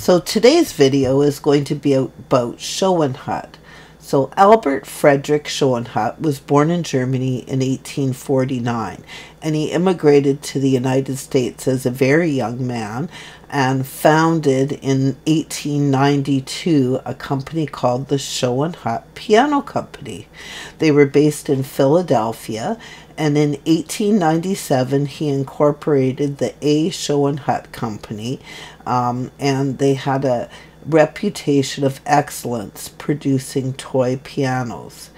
So today's video is going to be about Schoenhut. So Albert Friedrich Schoenhut was born in Germany in 1849, and he immigrated to the United States as a very young man and founded in 1892 a company called the Schoenhut Piano Company. They were based in Philadelphia, and in 1897 he incorporated the A. Schoenhut Company, and they had a reputation of excellence producing toy pianos.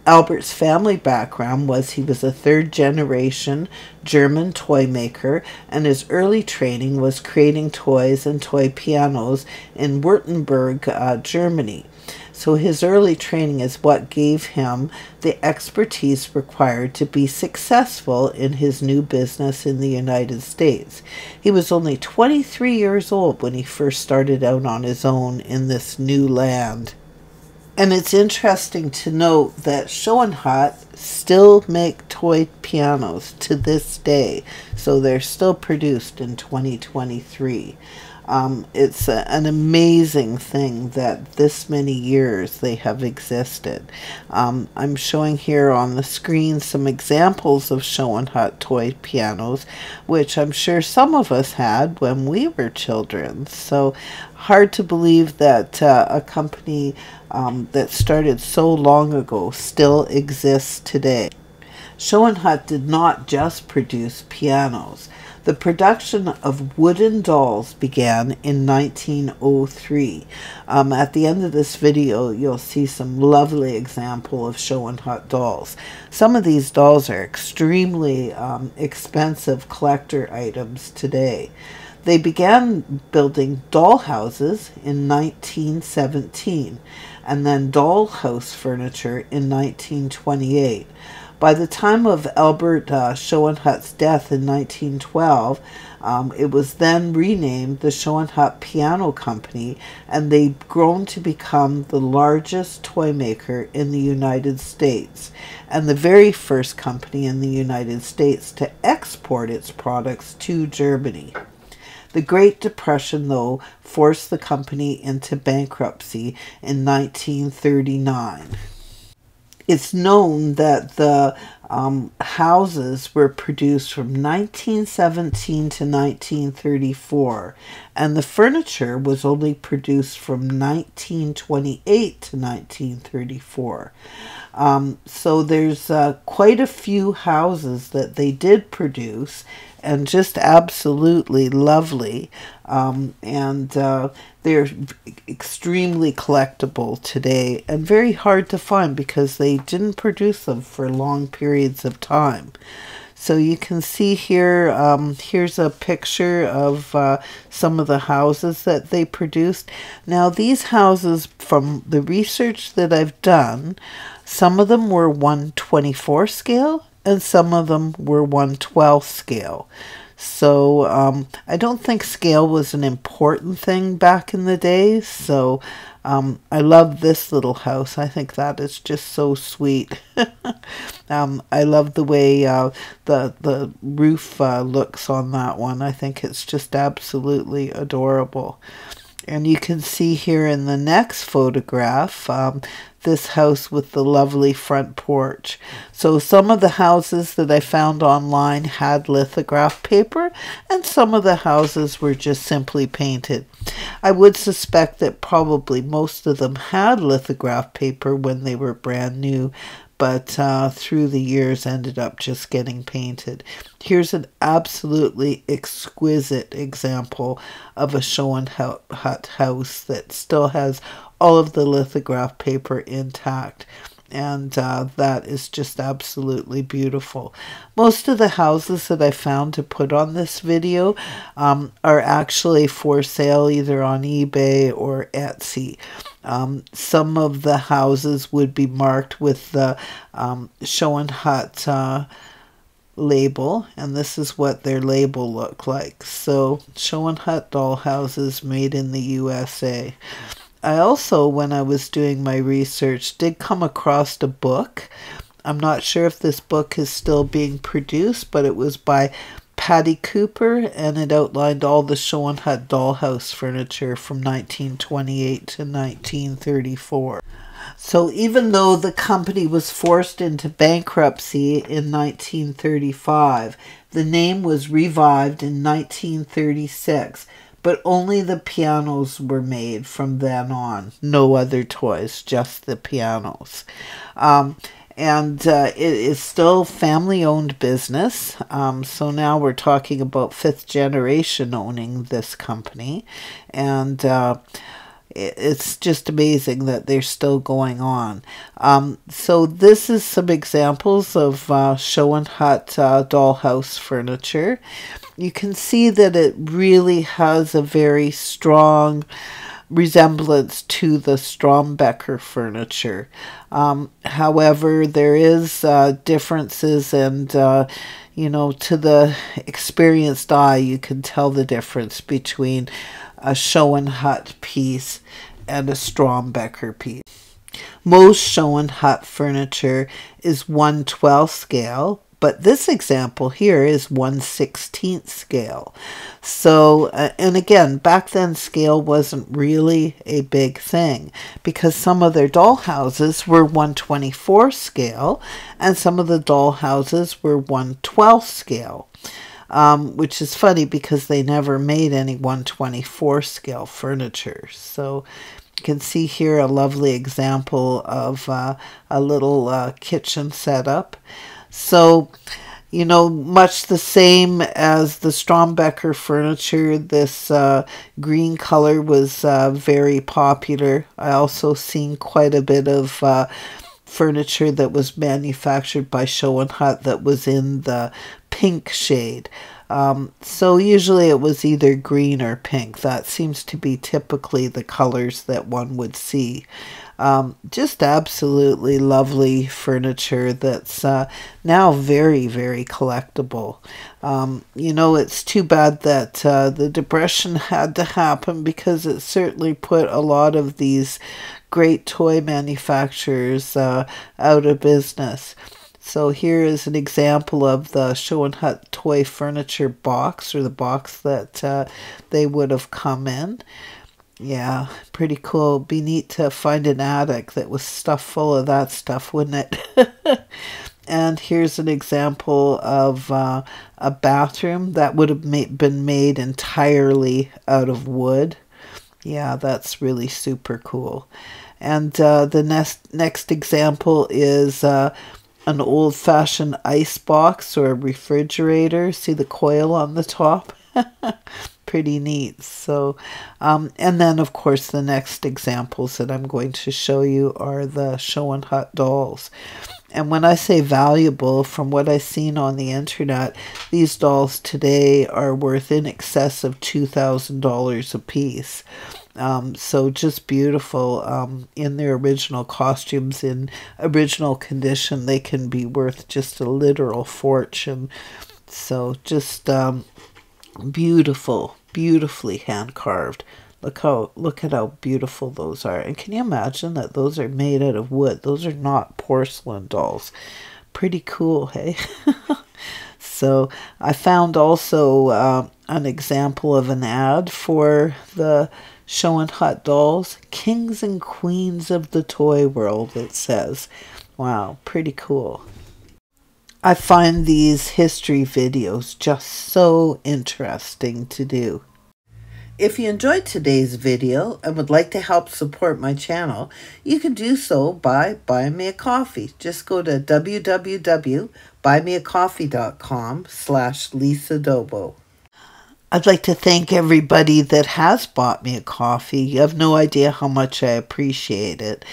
Albert's family background was he was a third-generation German toy maker, and his early training was creating toys and toy pianos in Württemberg, Germany. So his early training is what gave him the expertise required to be successful in his new business in the United States. He was only 23 years old when he first started out on his own in this new land. And it's interesting to note that Schoenhut still make toy pianos to this day. So they're still produced in 2023. It's an amazing thing that this many years they have existed. I'm showing here on the screen some examples of Schoenhut toy pianos, which I'm sure some of us had when we were children. So hard to believe that a company that started so long ago still exists today. Schoenhut did not just produce pianos. The production of wooden dolls began in 1903. At the end of this video, you'll see some lovely example of Schoenhut dolls. Some of these dolls are extremely expensive collector items today. They began building dollhouses in 1917, and then dollhouse furniture in 1928. By the time of Albert Schoenhut's death in 1912, it was then renamed the Schoenhut Piano Company, and they've grown to become the largest toy maker in the United States, and the very first company in the United States to export its products to Germany. The Great Depression, though, forced the company into bankruptcy in 1939. It's known that the houses were produced from 1917 to 1934, and the furniture was only produced from 1928 to 1934. So there's quite a few houses that they did produce, and just absolutely lovely, and they're extremely collectible today and very hard to find because they didn't produce them for long periods of time. So you can see here, here's a picture of some of the houses that they produced. Now these houses, from the research that I've done, some of them were 1/24 scale and some of them were 1/12 scale. So I don't think scale was an important thing back in the day. So I love this little house. I think that is just so sweet. I love the way the roof looks on that one. I think it's just absolutely adorable. And you can see here in the next photograph, this house with the lovely front porch. So some of the houses that I found online had lithograph paper, and some of the houses were just simply painted. I would suspect that probably most of them had lithograph paper when they were brand new, but through the years ended up just getting painted. Here's an absolutely exquisite example of a Schoenhut house that still has all of the lithograph paper intact, and that is just absolutely beautiful. Most of the houses that I found to put on this video are actually for sale either on eBay or Etsy. Some of the houses would be marked with the Schoenhut label, and this is what their label looked like. So Schoenhut dollhouses made in the USA. I also, when I was doing my research, did come across a book. I'm not sure if this book is still being produced, but it was by Hattie Cooper, and it outlined all the Schoenhut dollhouse furniture from 1928 to 1934. So even though the company was forced into bankruptcy in 1935, the name was revived in 1936, but only the pianos were made from then on. No other toys, just the pianos. It is still family-owned business. So now we're talking about fifth generation owning this company. And it's just amazing that they're still going on. So this is some examples of Schoenhut dollhouse furniture. You can see that it really has a very strong resemblance to the Strombecker furniture. However, there is differences, and to the experienced eye, you can tell the difference between a Schoenhut piece and a Strombecker piece. Most Schoenhut furniture is 1/12 scale, but this example here is 1/16 scale. So, and again, back then scale wasn't really a big thing, because some of their dollhouses were 1/24 scale, and some of the dollhouses were 1/12 scale. Which is funny because they never made any 1/24 scale furniture. So you can see here a lovely example of a little kitchen setup. So, much the same as the Strombecker furniture, this green color was very popular. I also seen quite a bit of furniture that was manufactured by Schoenhut that was in the pink shade. So usually it was either green or pink. That seems to be typically the colors that one would see. Just absolutely lovely furniture that's now very, very collectible. It's too bad that the Depression had to happen, because it certainly put a lot of these great toy manufacturers out of business. So here is an example of the Schoenhut toy furniture box, or the box that they would have come in. Yeah, pretty cool. Be neat to find an attic that was stuffed full of that stuff, wouldn't it? And here's an example of a bathroom that would have been made entirely out of wood. Yeah, that's really super cool. And the next example is an old-fashioned ice box or a refrigerator. See the coil on the top? Pretty neat. So, and then of course the next examples that I'm going to show you are the Schoenhut dolls. And when I say valuable, from what I've seen on the internet, these dolls today are worth in excess of $2,000 a piece. So just beautiful. In their original costumes, in original condition, they can be worth just a literal fortune. So just beautiful, beautifully hand carved. Look at how beautiful those are. And can you imagine that those are made out of wood? Those are not porcelain dolls. Pretty cool, hey? So I found also an example of an ad for the Schoenhut dolls. Kings and queens of the toy world, it says. Wow, pretty cool. I find these history videos just so interesting to do. If you enjoyed today's video and would like to help support my channel, you can do so by buying me a coffee. Just go to www.buymeacoffee.com/Lisa I'd like to thank everybody that has bought me a coffee. You have no idea how much I appreciate it.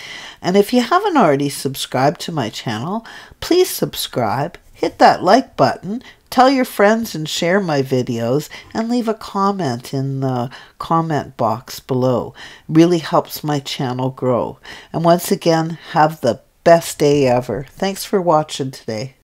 And if you haven't already subscribed to my channel, please subscribe, hit that like button, tell your friends and share my videos, and leave a comment in the comment box below. It really helps my channel grow. And once again, have the best day ever. Thanks for watching today.